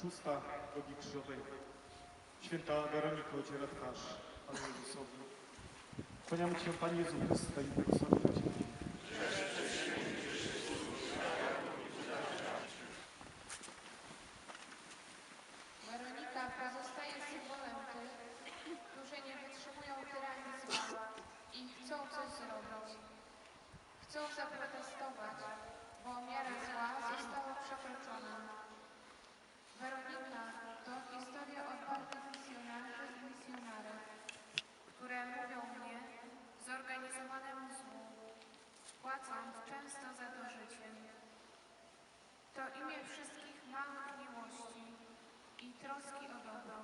szósta drogi krzyżowej. Święta Weronika ociera twarz Panu Jezusowi. Kłaniamy Cię, Panie Jezu Chryste, i błogosławimy Cię. Weronika pozostaje symbolem tych, którzy nie wytrzymują tyranizmu i chcą coś zrobić. Chcą zaprotestować, bo miara zła została przekroczona. Weronika to historia odważnych misjonarzy i misjonarek, które mówią nie zorganizowanemu złu, płacąc często za to życiem. To imię wszystkich małych miłości i troski o dobro.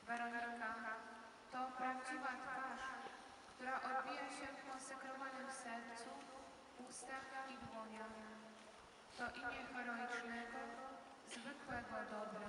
Weronika to prawdziwa twarz, która odbija się w konsekrowanym sercu, ustach i dłoniach. To imię heroicznego, zwykłego dobra.